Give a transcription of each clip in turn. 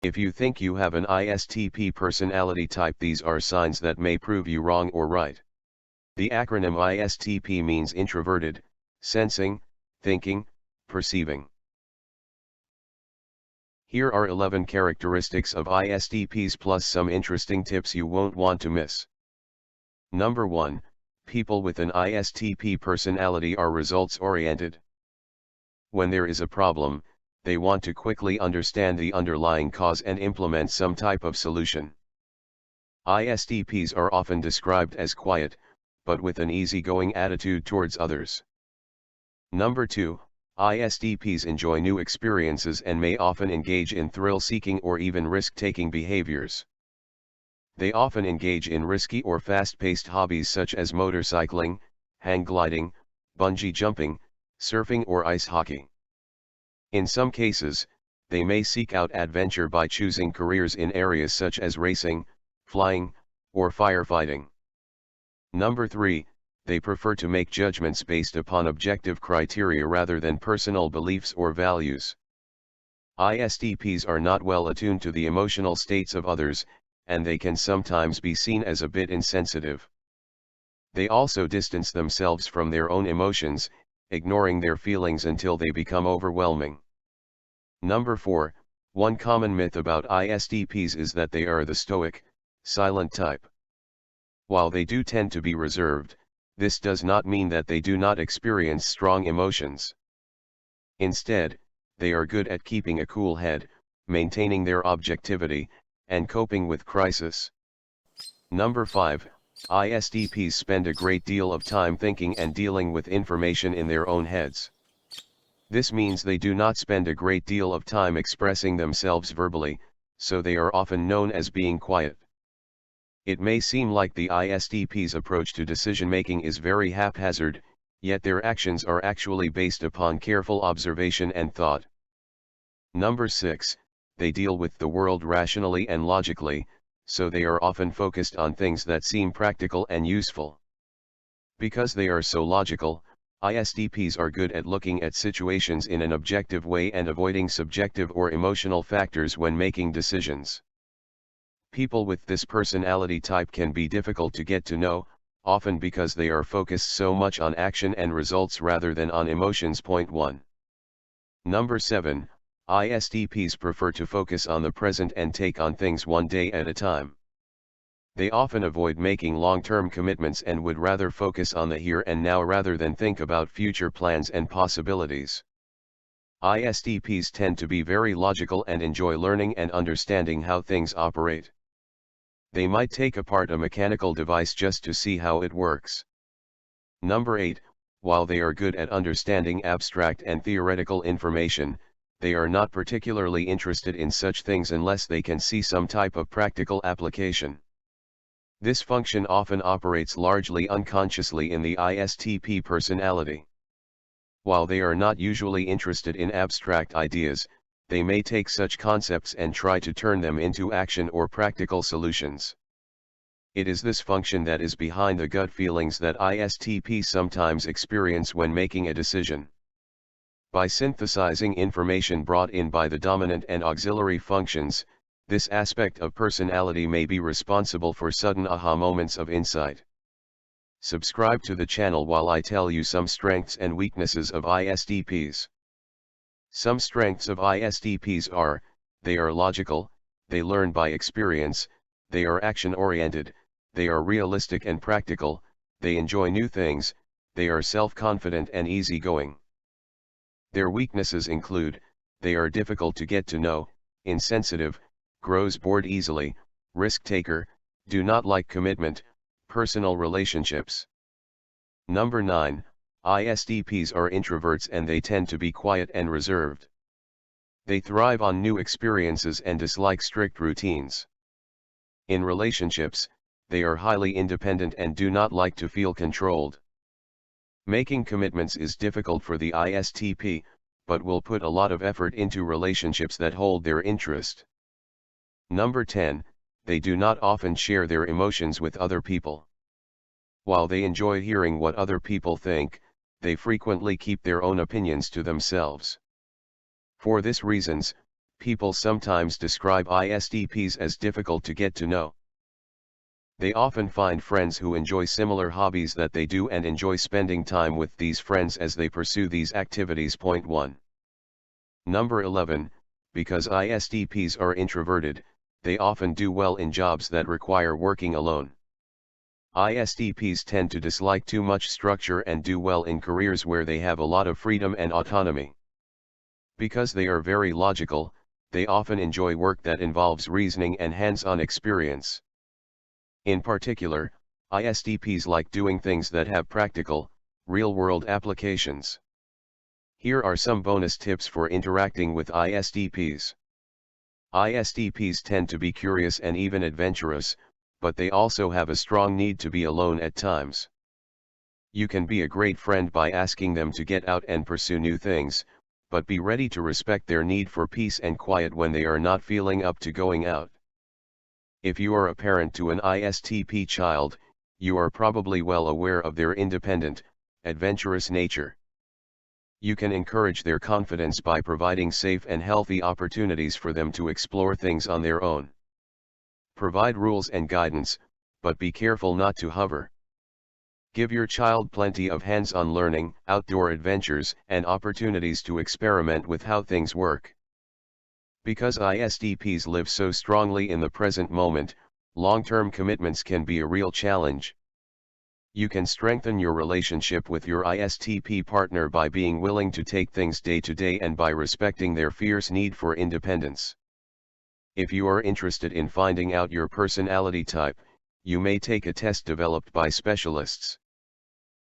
If you think you have an ISTP personality type, these are signs that may prove you wrong or right. The acronym ISTP means introverted, sensing, thinking, perceiving. Here are 11 characteristics of ISTPs plus some interesting tips you won't want to miss. Number 1. People with an ISTP personality are results-oriented. When there is a problem, they want to quickly understand the underlying cause and implement some type of solution. ISTPs are often described as quiet, but with an easygoing attitude towards others. Number 2. ISTPs enjoy new experiences and may often engage in thrill-seeking or even risk-taking behaviors. They often engage in risky or fast-paced hobbies such as motorcycling, hang gliding, bungee jumping, surfing or ice hockey. In some cases, they may seek out adventure by choosing careers in areas such as racing, flying, or firefighting. Number 3. They prefer to make judgments based upon objective criteria rather than personal beliefs or values. ISTPs are not well attuned to the emotional states of others, and they can sometimes be seen as a bit insensitive. They also distance themselves from their own emotions, ignoring their feelings until they become overwhelming. Number 4. One common myth about ISTPs is that they are the stoic, silent type. While they do tend to be reserved, this does not mean that they do not experience strong emotions. Instead, they are good at keeping a cool head, maintaining their objectivity, and coping with crisis. Number 5. ISTPs spend a great deal of time thinking and dealing with information in their own heads. This means they do not spend a great deal of time expressing themselves verbally, so they are often known as being quiet. It may seem like the ISTP's approach to decision-making is very haphazard, yet their actions are actually based upon careful observation and thought. Number 6. They deal with the world rationally and logically, so they are often focused on things that seem practical and useful. Because they are so logical, ISTPs are good at looking at situations in an objective way and avoiding subjective or emotional factors when making decisions. People with this personality type can be difficult to get to know, often because they are focused so much on action and results rather than on emotions. Point 1. Number 7. ISTPs prefer to focus on the present and take on things one day at a time. They often avoid making long-term commitments and would rather focus on the here and now rather than think about future plans and possibilities. ISTPs tend to be very logical and enjoy learning and understanding how things operate. They might take apart a mechanical device just to see how it works. Number 8. While they are good at understanding abstract and theoretical information, they are not particularly interested in such things unless they can see some type of practical application. This function often operates largely unconsciously in the ISTP personality. While they are not usually interested in abstract ideas, they may take such concepts and try to turn them into action or practical solutions. It is this function that is behind the gut feelings that ISTPs sometimes experience when making a decision. By synthesizing information brought in by the dominant and auxiliary functions, this aspect of personality may be responsible for sudden aha moments of insight. Subscribe to the channel while I tell you some strengths and weaknesses of ISTPs. Some strengths of ISTPs are: they are logical, they learn by experience, they are action-oriented, they are realistic and practical, they enjoy new things, they are self-confident and easygoing. Their weaknesses include: they are difficult to get to know, insensitive, grows bored easily, risk-taker, do not like commitment, personal relationships. Number 9. ISTPs are introverts and they tend to be quiet and reserved. They thrive on new experiences and dislike strict routines. In relationships, they are highly independent and do not like to feel controlled. Making commitments is difficult for the ISTP, but will put a lot of effort into relationships that hold their interest. Number 10. They do not often share their emotions with other people. While they enjoy hearing what other people think, they frequently keep their own opinions to themselves. For this reasons, People sometimes describe ISTPs as difficult to get to know. They often find friends who enjoy similar hobbies that they do and enjoy spending time with these friends as they pursue these activities. Point 1. Number 11, because ISTPs are introverted, they often do well in jobs that require working alone. ISTPs tend to dislike too much structure and do well in careers where they have a lot of freedom and autonomy. Because they are very logical, they often enjoy work that involves reasoning and hands-on experience. In particular, ISTPs like doing things that have practical, real-world applications. Here are some bonus tips for interacting with ISTPs. ISTPs tend to be curious and even adventurous, but they also have a strong need to be alone at times. You can be a great friend by asking them to get out and pursue new things, but be ready to respect their need for peace and quiet when they are not feeling up to going out. If you are a parent to an ISTP child, you are probably well aware of their independent, adventurous nature. You can encourage their confidence by providing safe and healthy opportunities for them to explore things on their own. Provide rules and guidance, but be careful not to hover. Give your child plenty of hands-on learning, outdoor adventures, and opportunities to experiment with how things work. Because ISTPs live so strongly in the present moment, long-term commitments can be a real challenge. You can strengthen your relationship with your ISTP partner by being willing to take things day to day and by respecting their fierce need for independence. If you are interested in finding out your personality type, you may take a test developed by specialists.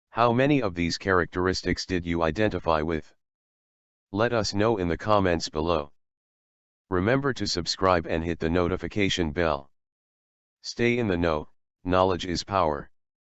How many of these characteristics did you identify with? Let us know in the comments below. Remember to subscribe and hit the notification bell. Stay in the know, knowledge is power.